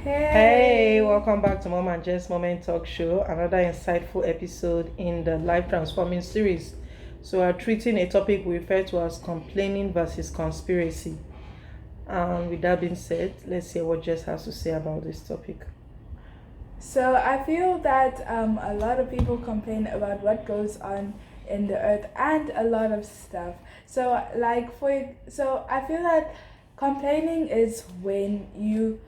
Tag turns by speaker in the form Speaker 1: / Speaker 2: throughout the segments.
Speaker 1: Hey,
Speaker 2: Hey,
Speaker 1: welcome back to Mom and Jess Moment Talk Show, another insightful episode in the Life Transforming series. So, we're treating a topic we refer to as complaining versus conspiracy. And with that being said, let's hear what Jess has to say about this topic.
Speaker 2: so I feel that a lot of people complain about what goes on in the earth and a lot of stuff. So I feel that complaining is when you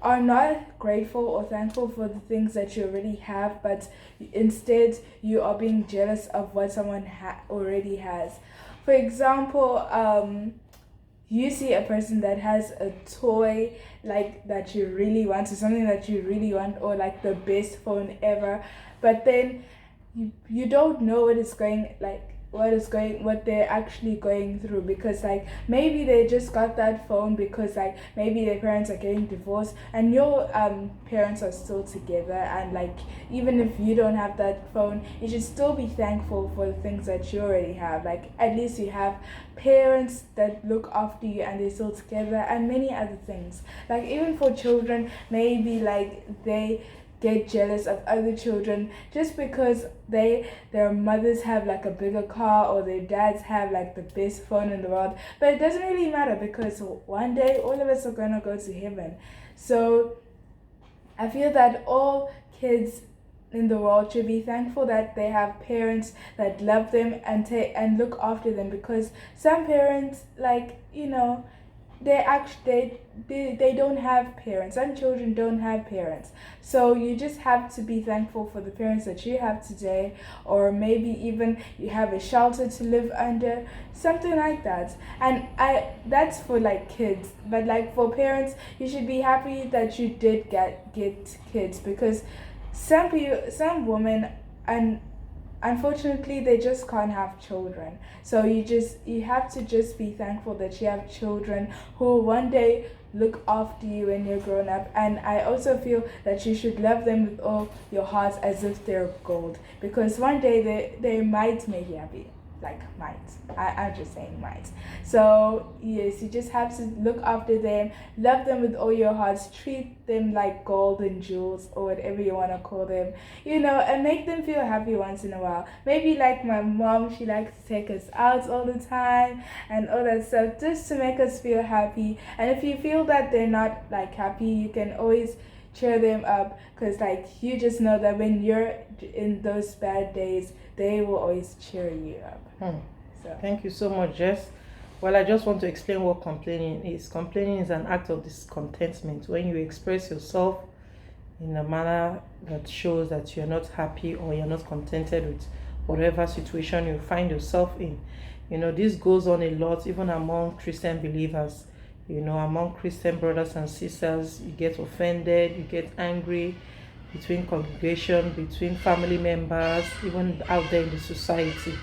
Speaker 2: are not grateful or thankful for the things that you already have, but instead you are being jealous of what someone already has. For example, you see a person that has a toy like that you really want, or something that you really want, or like the best phone ever, but then you don't know what they're actually going through, because like maybe they just got that phone because like maybe their parents are getting divorced and your parents are still together, and like even if you don't have that phone, you should still be thankful for the things that you already have. Like at least you have parents that look after you and they're still together, and many other things. Like even for children, maybe like they get jealous of other children just because their mothers have like a bigger car, or their dads have like the best phone in the world. But it doesn't really matter, because one day all of us are gonna go to heaven. So I feel that all kids in the world should be thankful that they have parents that love them and look after them, because some parents, like, they don't have parents. Some children don't have parents, so you just have to be thankful for the parents that you have today, or maybe even you have a shelter to live under, something like that. And I that's for like kids, but like for parents, you should be happy that you did get kids, because some women, and unfortunately they just can't have children. So you have to just be thankful that you have children who will one day look after you when you're grown up. And I also feel that you should love them with all your heart as if they're gold, because one day they might make you happy. Like might. I'm just saying might. So yes, you just have to look after them, love them with all your hearts, treat them like golden jewels, or whatever you want to call them, and make them feel happy once in a while. Maybe like my mom, she likes to take us out all the time and all that stuff, just to make us feel happy. And if you feel that they're not like happy, you can always cheer them up, because like you just know that when you're in those bad days, they will always cheer you up.
Speaker 1: Hmm.
Speaker 2: So
Speaker 1: Thank you so much, Jess. Well, I just want to explain what complaining is. Complaining is an act of discontentment when you express yourself in a manner that shows that you're not happy or you're not contented with whatever situation you find yourself in. This goes on a lot even among Christian believers. Among Christian brothers and sisters, you get offended, you get angry between congregation, between family members, even out there in the society.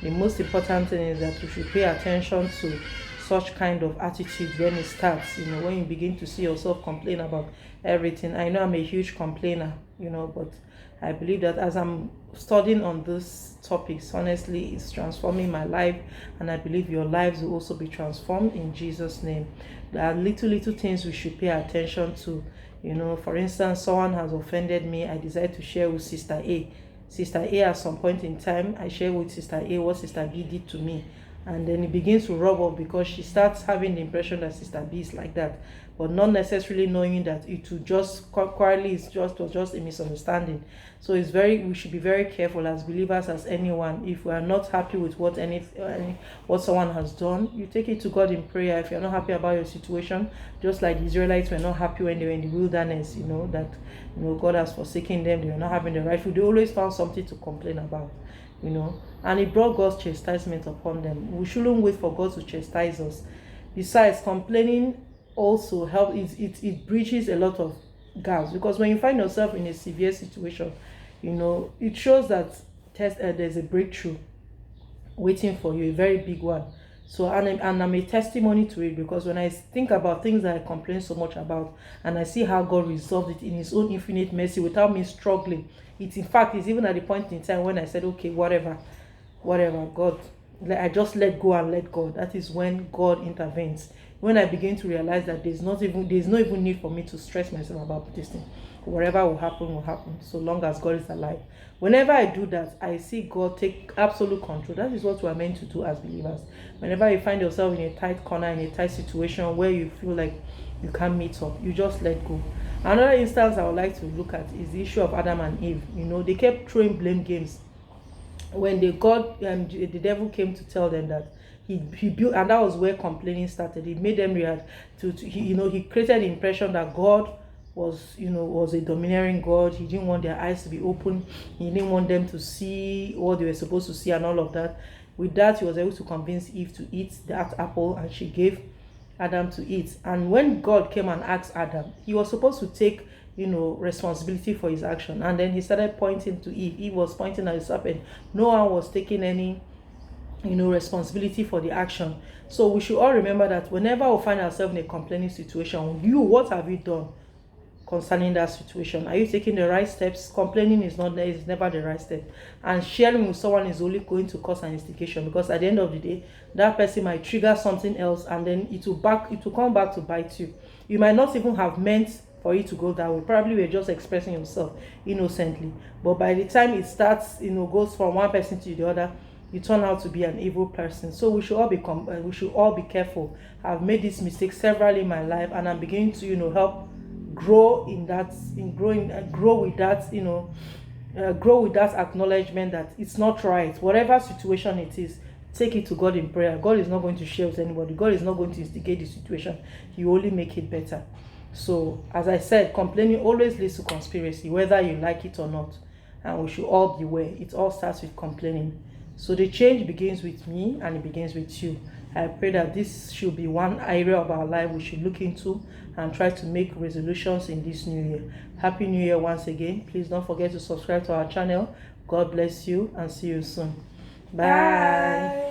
Speaker 1: The most important thing is that we should pay attention to such kind of attitude when it starts, when you begin to see yourself complain about everything. I know I'm a huge complainer, but I believe that as I'm studying on these topics, honestly, it's transforming my life, and I believe your lives will also be transformed in Jesus' name. There are little things we should pay attention to. For instance, someone has offended me, I decide to share with Sister A. Sister A, at some point in time, I share with Sister A what Sister B did to me. And then it begins to rub off, because she starts having the impression that Sister B is like that, but not necessarily knowing that it will just quietly was just a misunderstanding. So we should be very careful as believers, as anyone. If we are not happy with what someone has done, you take it to God in prayer. If you're not happy about your situation, just like the Israelites were not happy when they were in the wilderness, that God has forsaken them, they were not having the right food, they always found something to complain about. And it brought God's chastisement upon them. We shouldn't wait for God to chastise us. Besides, complaining also it breaches a lot of gaps, because when you find yourself in a severe situation, it shows that there's a breakthrough waiting for you, a very big one. So, and I'm a testimony to it, because when I think about things that I complain so much about, and I see how God resolved it in his own infinite mercy without me struggling, in fact, it's even at the point in time when I said, okay, whatever, God, I just let go and let God. That is when God intervenes when I begin to realize that there's no even need for me to stress myself about this thing. Whatever will happen, so long as God is alive. Whenever I do that, I see God take absolute control. That is what we are meant to do as believers. Whenever you find yourself in a tight corner, in a tight situation where you feel like you can't meet up, you just let go. Another instance I would like to look at is the issue of Adam and Eve. They kept throwing blame games when the devil came to tell them that he built, and that was where complaining started. He made them react he created the impression that God was a domineering God. He didn't want their eyes to be open. He didn't want them to see what they were supposed to see and all of that. With that, he was able to convince Eve to eat that apple, and she gave Adam to eat. And when God came and asked Adam, he was supposed to take responsibility for his action. And then he started pointing to Eve. Eve was pointing at the serpent. No one was taking any responsibility for the action. So we should all remember that whenever we find ourselves in a complaining situation, what have you done concerning that situation? Are you taking the right steps? Complaining is never the right step, and sharing with someone is only going to cause an instigation, because at the end of the day, that person might trigger something else, and then it will come back to bite you. You might not even have meant for you to go that way. Probably you're just expressing yourself innocently, but by the time it starts, goes from one person to the other, you turn out to be an evil person. So we should all be careful. I've made this mistake several in my life, and I'm beginning to help grow with that acknowledgement that it's not right. Whatever situation it is, take it to God in prayer. God is not going to share with anybody. God is not going to instigate the situation. He will only make it better. So, as I said, complaining always leads to conspiracy, whether you like it or not. And we should all beware. It all starts with complaining. So the change begins with me, and it begins with you. I pray that this should be one area of our life we should look into and try to make resolutions in this new year. Happy New Year once again. Please don't forget to subscribe to our channel. God bless you, and see you soon. Bye.